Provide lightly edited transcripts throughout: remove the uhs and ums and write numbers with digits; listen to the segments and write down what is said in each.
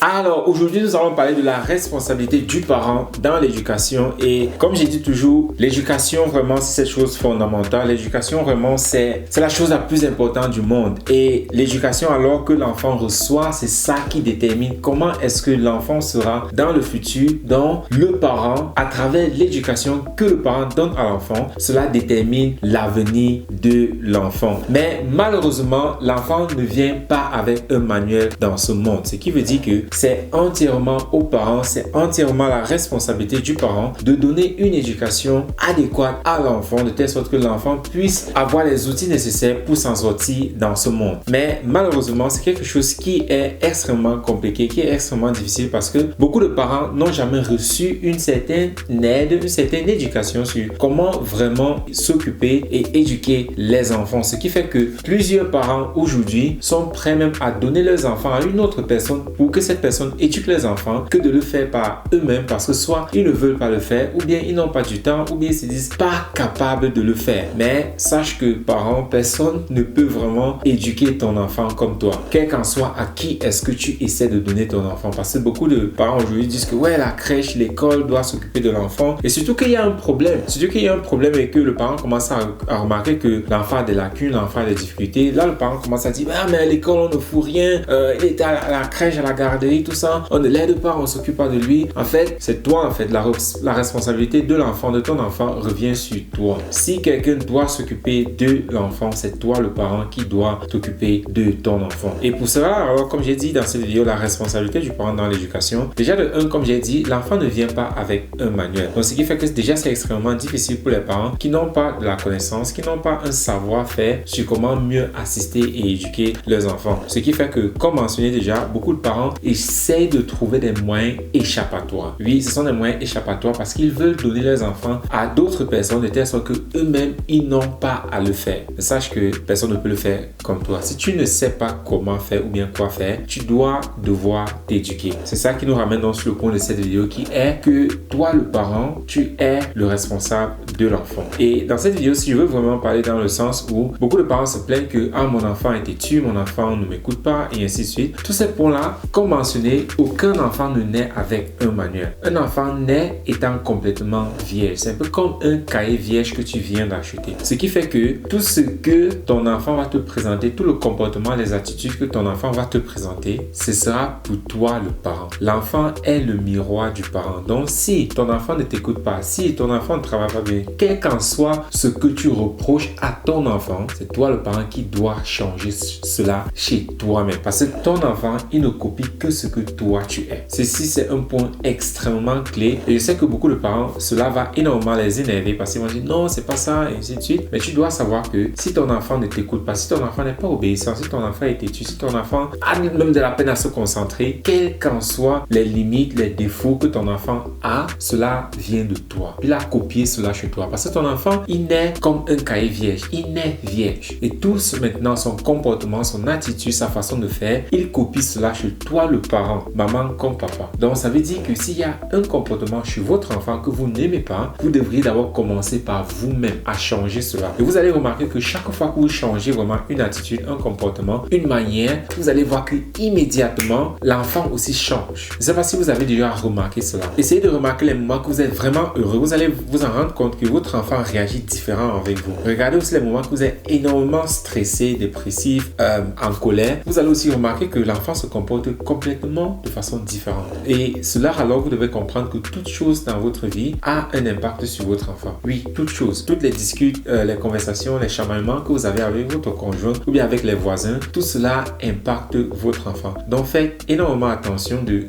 Alors aujourd'hui nous allons parler de la responsabilité du parent dans l'éducation et comme j'ai dit toujours, l'éducation vraiment c'est cette chose fondamentale. L'éducation vraiment c'est la chose la plus importante du monde et l'éducation alors que l'enfant reçoit, c'est ça qui détermine comment est-ce que l'enfant sera dans le futur. Donc le parent, à travers l'éducation que le parent donne à l'enfant, cela détermine l'avenir de l'enfant. Mais malheureusement, l'enfant ne vient pas avec un manuel dans ce monde, ce qui veut dire que c'est entièrement aux parents, c'est entièrement la responsabilité du parent de donner une éducation adéquate à l'enfant de telle sorte que l'enfant puisse avoir les outils nécessaires pour s'en sortir dans ce monde. Mais malheureusement, c'est quelque chose qui est extrêmement compliqué, qui est extrêmement difficile parce que beaucoup de parents n'ont jamais reçu une certaine aide, une certaine éducation sur comment vraiment s'occuper et éduquer les enfants. Ce qui fait que plusieurs parents aujourd'hui sont prêts même à donner leurs enfants à une autre personne pour que cette personne éduque les enfants que de le faire par eux-mêmes parce que soit ils ne veulent pas le faire ou bien ils n'ont pas du temps ou bien ils se disent pas capables de le faire. Mais sache que parents, personne ne peut vraiment éduquer ton enfant comme toi. Quel qu'en soit à qui est-ce que tu essaies de donner ton enfant, parce que beaucoup de parents aujourd'hui disent que ouais, la crèche, l'école doit s'occuper de l'enfant et surtout qu'il y a un problème. Surtout qu'il y a un problème et que le parent commence à remarquer que l'enfant a des lacunes, l'enfant a des difficultés. Là, le parent commence à dire ah mais à l'école on ne fout rien, il est à la crèche, à la garderie, tout ça, on ne l'aide pas, on s'occupe pas de lui. En fait, c'est toi en fait, la responsabilité de l'enfant, de ton enfant revient sur toi. Si quelqu'un doit s'occuper de l'enfant, c'est toi le parent qui doit t'occuper de ton enfant. Et pour cela, alors comme j'ai dit dans cette vidéo, la responsabilité du parent dans l'éducation, déjà de un, comme j'ai dit, l'enfant ne vient pas avec un manuel. Donc ce qui fait que déjà c'est extrêmement difficile pour les parents qui n'ont pas de la connaissance, qui n'ont pas un savoir-faire sur comment mieux assister et éduquer leurs enfants. Ce qui fait que, comme mentionné déjà, beaucoup de parents essayent de trouver des moyens échappatoires. Oui, ce sont des moyens échappatoires parce qu'ils veulent donner leurs enfants à d'autres personnes de telle sorte que eux-mêmes, ils n'ont pas à le faire. Mais sache que personne ne peut le faire comme toi. Si tu ne sais pas comment faire ou bien quoi faire, tu dois devoir t'éduquer. C'est ça qui nous ramène donc sur le point de cette vidéo qui est que toi, le parent, tu es le responsable de l'enfant. Et dans cette vidéo, si je veux vraiment parler dans le sens où beaucoup de parents se plaignent que ah, mon enfant est têtu, mon enfant ne m'écoute pas et ainsi de suite. Tous ces points-là, comme mentionné, aucun enfant ne naît avec un manuel. Un enfant naît étant complètement vierge. C'est un peu comme un cahier vierge que tu viens d'acheter. Ce qui fait que tout ce que ton enfant va te présenter, tout le comportement, les attitudes que ton enfant va te présenter, ce sera pour toi le parent. L'enfant est le miroir du parent. Donc si ton enfant ne t'écoute pas, si ton enfant ne travaille pas bien, quel qu'en soit ce que tu reproches à ton enfant, c'est toi le parent qui dois changer cela chez toi-même. Parce que ton enfant, il ne copie que ce que toi tu es. Ceci, c'est un point extrêmement clé. Et je sais que beaucoup de parents, cela va énormément les énerver parce qu'ils vont dire non, c'est pas ça, et ainsi de suite. Mais tu dois savoir que si ton enfant ne t'écoute pas, si ton enfant n'est pas obéissant, si ton enfant est têtu, si ton enfant a même de la peine à se concentrer, quelles qu'en soient les limites, les défauts que ton enfant a, cela vient de toi. Il a copié cela chez toi. Parce que ton enfant, il naît comme un cahier vierge. Il naît vierge. Et tout maintenant, son comportement, son attitude, sa façon de faire, il copie cela chez toi, le parent, maman comme papa. Donc, ça veut dire que s'il y a un comportement chez votre enfant que vous n'aimez pas, vous devriez d'abord commencer par vous-même à changer cela. Et vous allez remarquer que chaque fois que vous changez vraiment une attitude, un comportement, une manière, vous allez voir que immédiatement, l'enfant aussi change. Je ne sais pas si vous avez déjà remarqué cela. Essayez de remarquer les moments que vous êtes vraiment heureux. Vous allez vous en rendre compte que votre enfant réagit différemment avec vous. Regardez aussi les moments que vous êtes énormément stressé, dépressif, en colère. Vous allez aussi remarquer que l'enfant se comporte complètement de façon différente. Et cela, alors, vous devez comprendre que toute chose dans votre vie a un impact sur votre enfant. Oui, toute chose. Toutes les discutes, les conversations, les chamaillements que vous avez avec votre conjoint ou bien avec les voisins, tout cela impacte votre enfant. Donc, faites énormément attention de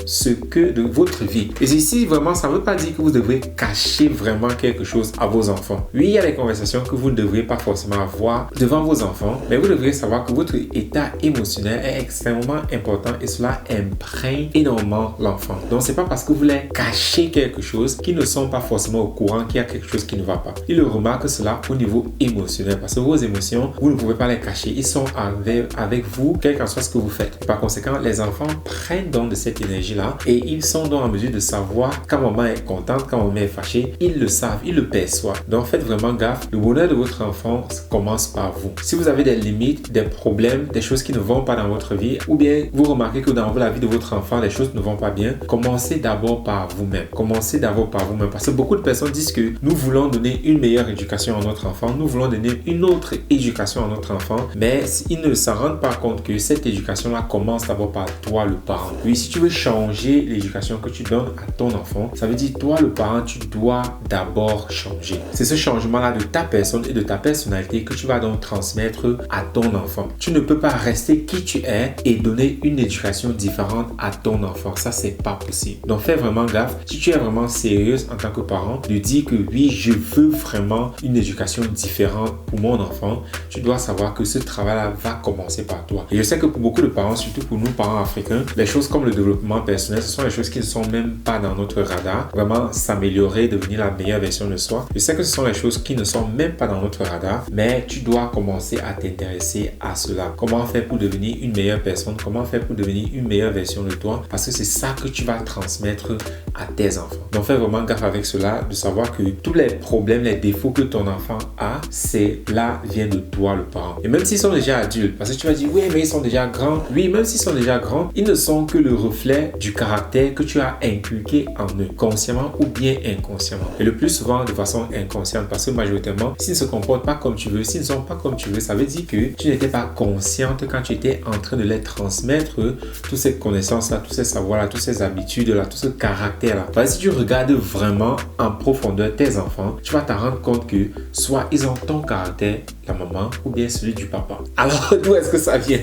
votre vie. Et ici, vraiment, ça ne veut pas dire que vous devrez cacher vraiment quelque chose à vos enfants. Oui, il y a des conversations que vous ne devriez pas forcément avoir devant vos enfants, mais vous devriez savoir que votre état émotionnel est extrêmement important et cela imprègne énormément l'enfant. Donc, c'est pas parce que vous voulez cacher quelque chose qu'ils ne sont pas forcément au courant qu'il y a quelque chose qui ne va pas. Ils remarquent cela au niveau émotionnel parce que vos émotions, vous ne pouvez pas les cacher. Ils sont avec vous, quel qu'en soit ce que vous faites. Par conséquent, les enfants prennent donc de cette énergie-là et ils sont donc en mesure de savoir quand maman est contente, quand maman est fâchée. Ils le savent, ils le perçoivent. Donc, faites vraiment gaffe. Le bonheur de votre enfant commence par vous. Si vous avez des limites, des problèmes, des choses qui ne vont pas dans votre vie, ou bien vous remarquez que dans la vie de votre enfant, les choses ne vont pas bien, commencez d'abord par vous-même. Commencez d'abord par vous-même. Parce que beaucoup de personnes disent que nous voulons donner une meilleure éducation à notre enfant, nous voulons donner une autre éducation à notre enfant, mais ils ne s'en rendent pas compte que cette éducation-là commence d'abord par toi, le parent. Oui, si tu veux changer l'éducation que tu donnes à ton enfant, ça veut dire toi, le parent, tu dois d'abord changer. C'est ce changement-là de ta personne et de ta personnalité que tu vas donc transmettre à ton enfant. Tu ne peux pas rester qui tu es et donner une éducation différente à ton enfant. Ça, c'est pas possible. Donc, fais vraiment gaffe. Si tu es vraiment sérieuse en tant que parent, de dire que oui, je veux vraiment une éducation différente pour mon enfant, tu dois savoir que ce travail-là va commencer par toi. Et je sais que pour beaucoup de parents, surtout pour nous, parents africains, les choses comme le développement personnel, ce sont les choses qui ne sont même pas dans notre radar. Vraiment s'améliorer, devenir la meilleure version de soi. Je sais que ce sont les choses qui ne sont même pas dans notre radar, mais tu dois commencer à t'intéresser à cela. Comment faire pour devenir une meilleure personne? Comment faire pour devenir une meilleure version de toi? Parce que c'est ça que tu vas transmettre à tes enfants. Donc fais vraiment gaffe avec cela, de savoir que tous les problèmes, les défauts que ton enfant a, c'est là vient de toi, le parent. Et même s'ils sont déjà adultes, parce que tu vas dire, oui, mais ils sont déjà grands. Oui, même s'ils sont déjà grands, ils ne sont que le reflet du caractère que tu as inculqué en eux, consciemment ou bien inconsciemment. Et le plus souvent de façon inconsciente, parce que majoritairement, s'ils ne se comportent pas comme tu veux, s'ils ne sont pas comme tu veux, ça veut dire que tu n'étais pas consciente quand tu étais en train de les transmettre toutes ces connaissances-là, tous ces savoirs-là, toutes ces habitudes-là, tout ce caractère-là. Parce que si tu regardes vraiment en profondeur tes enfants, tu vas te rendre compte que soit ils ont ton caractère, la maman, ou bien celui du papa. Alors, d'où est-ce que ça vient?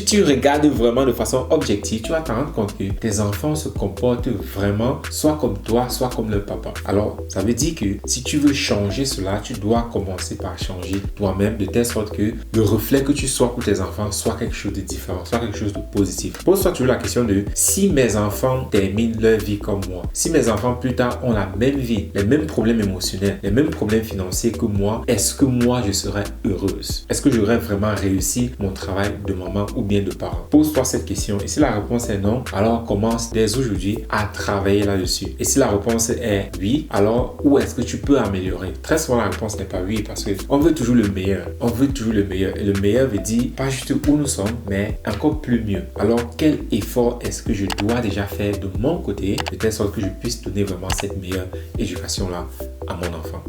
tu regardes vraiment de façon objective, tu vas te rendre compte que tes enfants se comportent vraiment soit comme toi, soit comme le papa. Alors, ça veut dire que si tu veux changer cela, tu dois commencer par changer toi-même de telle sorte que le reflet que tu sois pour tes enfants soit quelque chose de différent, soit quelque chose de positif. Pose-toi toujours la question de si mes enfants terminent leur vie comme moi, si mes enfants plus tard ont la même vie, les mêmes problèmes émotionnels, les mêmes problèmes financiers que moi, est-ce que moi je serais heureuse? Est-ce que j'aurais vraiment réussi mon travail de maman ou bien de parent? Pose-toi cette question et si la réponse est non, alors commence dès aujourd'hui à travailler là-dessus. Et si la réponse est oui, alors où est-ce que tu peux améliorer? Très souvent la réponse n'est pas oui parce qu'on veut toujours le meilleur. On veut toujours le meilleur et le meilleur veut dire pas juste où nous sommes, mais encore plus mieux. Alors quel effort est-ce que je dois déjà faire de mon côté de telle sorte que je puisse donner vraiment cette meilleure éducation-là à mon enfant?